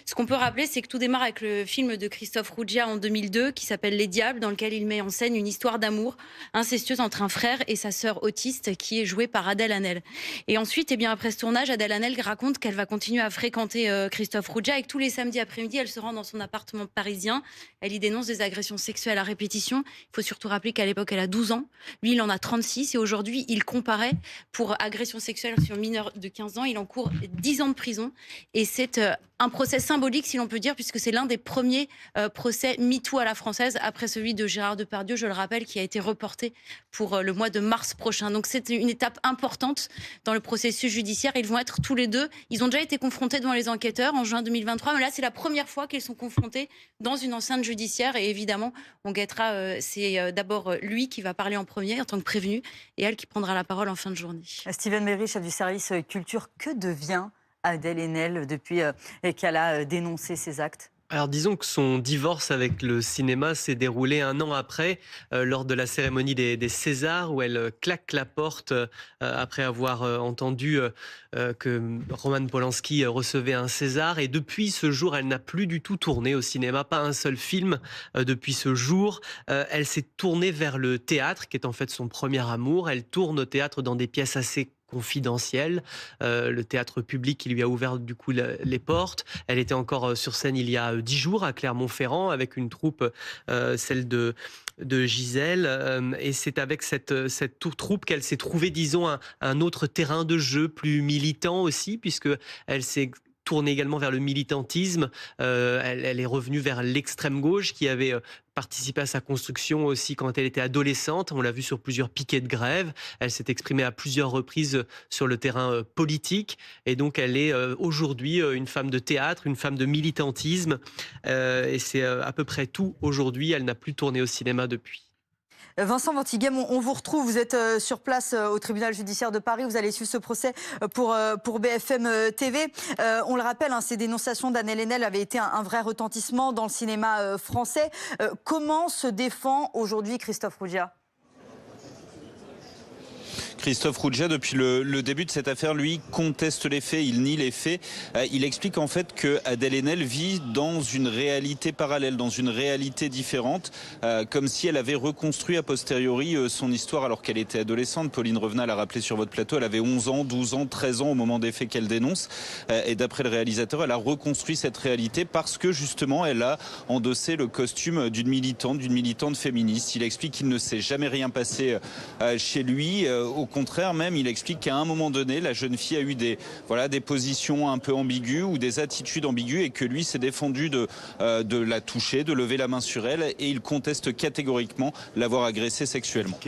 Ce qu'on peut rappeler, c'est que tout démarre avec le film de Christophe Rougia en 2002 qui s'appelle Les Diables, dans lequel il met en scène une histoire d'amour incestueuse entre un frère et sa sœur autiste qui est jouée par Adèle Haenel. Et ensuite, après ce tournage, Adèle Haenel raconte qu'elle va continuer à fréquenter Christophe Rougia et que tous les samedis après-midi, elle se rend dans son appartement parisien. Elle y dénonce des agressions sexuelles à répétition. Il faut surtout rappeler qu'à l'époque, elle a 12 ans. Lui, il en a 36 et aujourd'hui, il comparaît pour agression sexuelle sur mineur de 15 ans. Il encourt 10 ans de prison et c'est un procès symbolique, si l'on peut dire, puisque c'est l'un des premiers procès MeToo à la française, après celui de Gérard Depardieu, je le rappelle, qui a été reporté pour le mois de mars prochain. Donc c'est une étape importante dans le processus judiciaire. Ils vont être tous les deux, ils ont déjà été confrontés devant les enquêteurs en juin 2023, mais là c'est la première fois qu'ils sont confrontés dans une enceinte judiciaire. Et évidemment, on guettera, c'est d'abord lui qui va parler en premier en tant que prévenu, et elle qui prendra la parole en fin de journée. Steven Méry, chef du service culture, que devient Adèle Haenel depuis qu'elle a dénoncé ces actes? Alors disons que son divorce avec le cinéma s'est déroulé un an après, lors de la cérémonie des Césars, où elle claque la porte après avoir entendu que Roman Polanski recevait un César. Et depuis ce jour, elle n'a plus du tout tourné au cinéma, pas un seul film depuis ce jour. Elle s'est tournée vers le théâtre, qui est en fait son premier amour. Elle tourne au théâtre dans des pièces assez confidentielle, le théâtre public qui lui a ouvert du coup les portes. Elle était encore sur scène il y a 10 jours à Clermont-Ferrand avec une troupe, celle de Gisèle, et c'est avec cette troupe qu'elle s'est trouvée, disons, un autre terrain de jeu plus militant aussi, puisque elle s'est tournée également vers le militantisme. Elle est revenue vers l'extrême gauche qui avait participé à sa construction aussi quand elle était adolescente. On l'a vu sur plusieurs piquets de grève. Elle s'est exprimée à plusieurs reprises sur le terrain politique. Et donc, elle est aujourd'hui une femme de théâtre, une femme de militantisme. Et c'est à peu près tout aujourd'hui. Elle n'a plus tourné au cinéma depuis. Vincent Ventighem, on vous retrouve, vous êtes sur place au tribunal judiciaire de Paris, vous allez suivre ce procès pour BFM TV. On le rappelle, ces dénonciations d'Adèle Haenel avaient été un vrai retentissement dans le cinéma français. Comment se défend aujourd'hui Christophe Rougia ? Christophe Rougia, depuis le début de cette affaire, lui, conteste les faits, il nie les faits. Il explique en fait que Adèle Haenel vit dans une réalité parallèle, dans une réalité différente, comme si elle avait reconstruit a posteriori son histoire alors qu'elle était adolescente. Pauline Revenal l'a rappelé sur votre plateau, elle avait 11 ans, 12 ans, 13 ans au moment des faits qu'elle dénonce. Et d'après le réalisateur, elle a reconstruit cette réalité parce que justement, elle a endossé le costume d'une militante féministe. Il explique qu'il ne s'est jamais rien passé chez lui. Au contraire, même, il explique qu'à un moment donné, la jeune fille a eu des positions un peu ambiguës ou des attitudes ambiguës et que lui s'est défendu de la toucher, de lever la main sur elle, et il conteste catégoriquement l'avoir agressée sexuellement.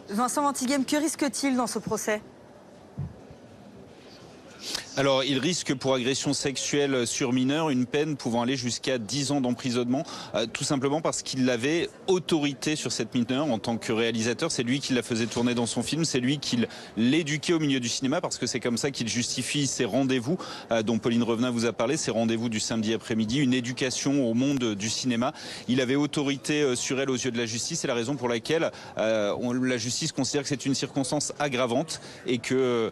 Vincent Ventighem, que risque-t-il dans ce procès ? Alors, il risque pour agression sexuelle sur mineur une peine pouvant aller jusqu'à 10 ans d'emprisonnement, tout simplement parce qu'il avait autorité sur cette mineure en tant que réalisateur. C'est lui qui la faisait tourner dans son film, c'est lui qui l'éduquait au milieu du cinéma, parce que c'est comme ça qu'il justifie ses rendez-vous dont Pauline Revenal vous a parlé, ses rendez-vous du samedi après-midi, une éducation au monde du cinéma. Il avait autorité sur elle aux yeux de la justice, c'est la raison pour laquelle la justice considère que c'est une circonstance aggravante et que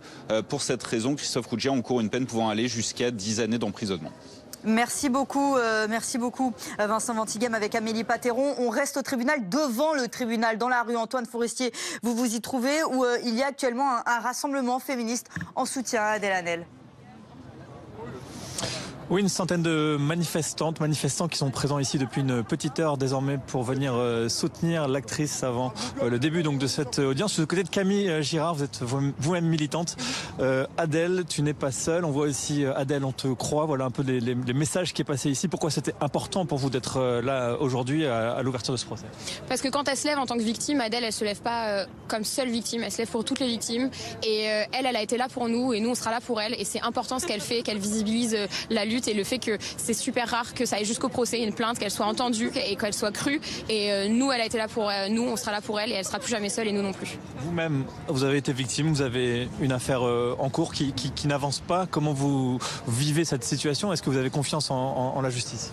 pour cette raison, Christophe Rougia encourt une peine pouvant aller jusqu'à 10 années d'emprisonnement. Merci beaucoup Vincent Ventighem avec Amélie Patéron. On reste au tribunal, devant le tribunal, dans la rue Antoine Forestier. Vous vous y trouvez, où il y a actuellement un rassemblement féministe en soutien à Adèle Haenel. Oui, une centaine de manifestants qui sont présents ici depuis une petite heure désormais pour venir soutenir l'actrice avant le début donc de cette audience. Du côté de Camille Girard, vous êtes vous-même militante. Adèle, tu n'es pas seule. On voit aussi Adèle, on te croit. Voilà un peu les messages qui est passé ici. Pourquoi c'était important pour vous d'être là aujourd'hui à l'ouverture de ce procès ? Parce que quand elle se lève en tant que victime, Adèle, elle se lève pas comme seule victime. Elle se lève pour toutes les victimes. Et elle a été là pour nous et nous on sera là pour elle. Et c'est important ce qu'elle fait, qu'elle visibilise la lutte et le fait que c'est super rare que ça aille jusqu'au procès, une plainte, qu'elle soit entendue et qu'elle soit crue. Et nous, elle a été là pour nous, on sera là pour elle et elle sera plus jamais seule et nous non plus. Vous-même, vous avez été victime, vous avez une affaire en cours qui n'avance pas. Comment vous vivez cette situation ? Est-ce que vous avez confiance en la justice ?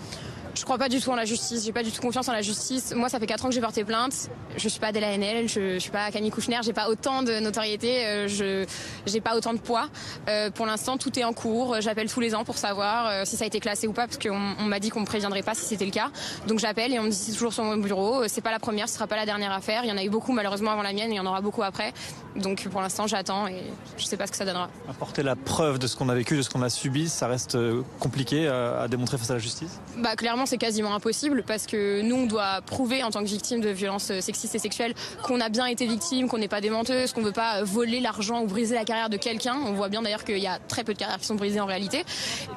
Je crois pas du tout en la justice, j'ai pas du tout confiance en la justice. Moi, ça fait 4 ans que j'ai porté plainte. Je suis pas Adèle Haenel, je suis pas Camille Kouchner, j'ai pas autant de notoriété, j'ai pas autant de poids. Pour l'instant, tout est en cours. J'appelle tous les ans pour savoir si ça a été classé ou pas, parce qu'on m'a dit qu'on me préviendrait pas si c'était le cas. Donc j'appelle et on me dit c'est toujours sur mon bureau. C'est pas la première, ce sera pas la dernière affaire. Il y en a eu beaucoup malheureusement avant la mienne et il y en aura beaucoup après. Donc pour l'instant, j'attends et je sais pas ce que ça donnera. Apporter la preuve de ce qu'on a vécu, de ce qu'on a subi, ça reste compliqué à démontrer face à la justice? Bah clairement, c'est quasiment impossible parce que nous, on doit prouver en tant que victime de violences sexistes et sexuelles qu'on a bien été victime, qu'on n'est pas des menteuses, qu'on veut pas voler l'argent ou briser la carrière de quelqu'un. On voit bien d'ailleurs qu'il y a très peu de carrières qui sont brisées en réalité.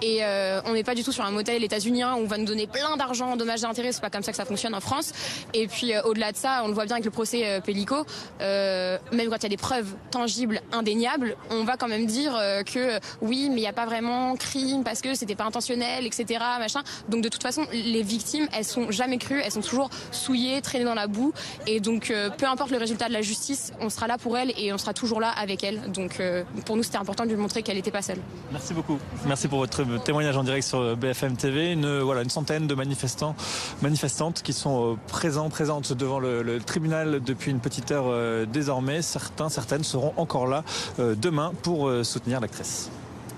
Et on n'est pas du tout sur un modèle états-unien où on va nous donner plein d'argent en dommages et intérêts. C'est pas comme ça que ça fonctionne en France. Et puis au-delà de ça, on le voit bien avec le procès Pellico, même quand il y a des preuves tangibles, indéniables, on va quand même dire que oui, mais il n'y a pas vraiment crime parce que c'était pas intentionnel, etc. Machin. Donc de toute façon, les victimes, elles sont jamais crues, elles sont toujours souillées, traînées dans la boue. Et donc, peu importe le résultat de la justice, on sera là pour elle et on sera toujours là avec elle. Donc, pour nous, c'était important de lui montrer qu'elle n'était pas seule. Merci beaucoup. Merci pour votre témoignage en direct sur BFM TV. Une centaine de manifestantes qui sont présentes devant le tribunal depuis une petite heure désormais. Certaines seront encore là demain pour soutenir l'actrice.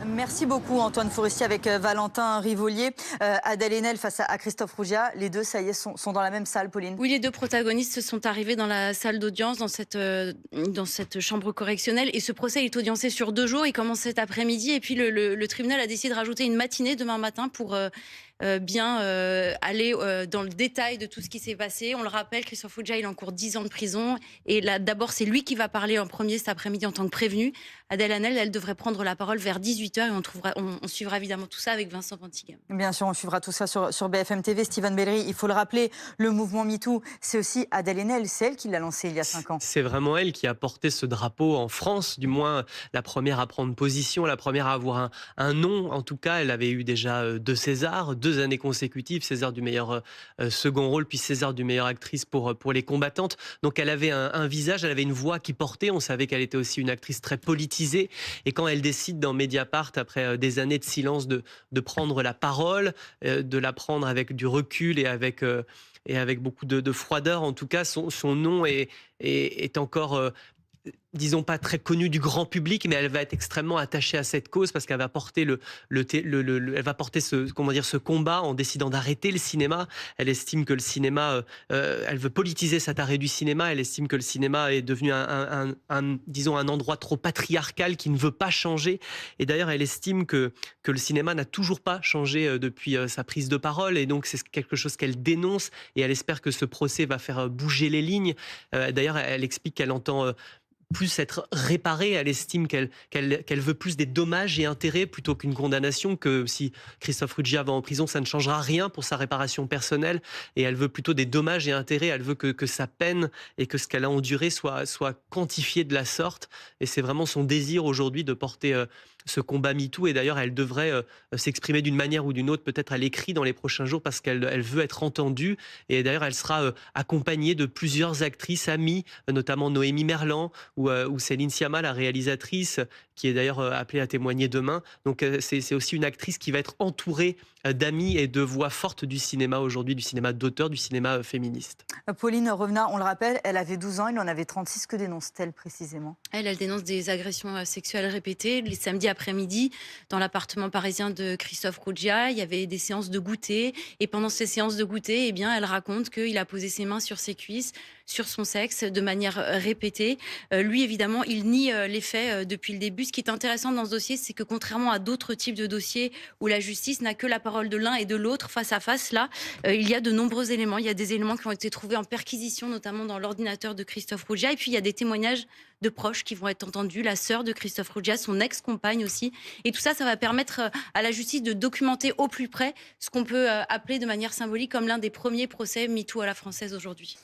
Merci beaucoup Antoine Forestier avec Valentin Rivolier. Adèle Haenel face à Christophe Rougia. Les deux, ça y est, sont dans la même salle, Pauline. Oui, les deux protagonistes sont arrivés dans la salle d'audience, dans cette chambre correctionnelle. Et ce procès est audiencé sur 2 jours. Il commence cet après-midi. Et puis le tribunal a décidé de rajouter une matinée demain matin pour bien aller dans le détail de tout ce qui s'est passé. On le rappelle, Christophe Rougia, il encourt 10 ans de prison. Et là, d'abord, c'est lui qui va parler en premier cet après-midi en tant que prévenu. Adèle Haenel, elle devrait prendre la parole vers 18h et on suivra évidemment tout ça avec Vincent Ventigam. Bien sûr, on suivra tout ça sur BFM TV. Steven Bellery, il faut le rappeler, le mouvement MeToo, c'est aussi Adèle Haenel, c'est elle qui l'a lancé il y a 5 ans. C'est vraiment elle qui a porté ce drapeau en France, du moins la première à prendre position, la première à avoir un nom. En tout cas, elle avait eu déjà 2 Césars, 2 années consécutives, César du meilleur second rôle, puis César du meilleure actrice pour les combattantes. Donc elle avait un visage, elle avait une voix qui portait. On savait qu'elle était aussi une actrice très politisée. Et quand elle décide dans Mediapart, après des années de silence, de prendre la parole, de la prendre avec du recul et avec beaucoup de froideur, en tout cas, son nom est encore disons pas très connue du grand public, mais elle va être extrêmement attachée à cette cause parce qu'elle va porter elle va porter ce combat en décidant d'arrêter le cinéma. Elle estime que le cinéma, elle veut politiser cet arrêt du cinéma. Elle estime que le cinéma est devenu disons un endroit trop patriarcal qui ne veut pas changer. Et d'ailleurs, elle estime que le cinéma n'a toujours pas changé depuis sa prise de parole. Et donc, c'est quelque chose qu'elle dénonce et elle espère que ce procès va faire bouger les lignes. D'ailleurs, elle explique qu'elle entend plus être réparée, elle estime qu'elle veut plus des dommages et intérêts plutôt qu'une condamnation, que si Christophe Rougia va en prison, ça ne changera rien pour sa réparation personnelle, et elle veut plutôt des dommages et intérêts, elle veut que sa peine et que ce qu'elle a enduré soit quantifié de la sorte, et c'est vraiment son désir aujourd'hui de porter ce combat MeToo, et d'ailleurs elle devrait s'exprimer d'une manière ou d'une autre, peut-être à l'écrit dans les prochains jours, parce qu'elle veut être entendue, et d'ailleurs elle sera accompagnée de plusieurs actrices amies, notamment Noémie Merlan, ou Céline Sciamma, la réalisatrice, qui est d'ailleurs appelée à témoigner demain. Donc c'est aussi une actrice qui va être entourée d'amis et de voix fortes du cinéma aujourd'hui, du cinéma d'auteur, du cinéma féministe. Pauline Revenat, on le rappelle, elle avait 12 ans, il en avait 36. Que dénonce-t-elle précisément ? Elle dénonce des agressions sexuelles répétées. Les samedis après-midi, dans l'appartement parisien de Christophe Rougia, il y avait des séances de goûter. Et pendant ces séances de goûter, elle raconte qu'il a posé ses mains sur ses cuisses, sur son sexe, de manière répétée. Lui, évidemment, il nie les faits depuis le début. Ce qui est intéressant dans ce dossier, c'est que contrairement à d'autres types de dossiers où la justice n'a que la parole de l'un et de l'autre face à face, là, il y a de nombreux éléments. Il y a des éléments qui ont été trouvés en perquisition, notamment dans l'ordinateur de Christophe Rougia. Et puis, il y a des témoignages de proches qui vont être entendus, la sœur de Christophe Rougia, son ex-compagne aussi. Et tout ça, ça va permettre à la justice de documenter au plus près ce qu'on peut appeler de manière symbolique comme l'un des premiers procès MeToo à la française aujourd'hui.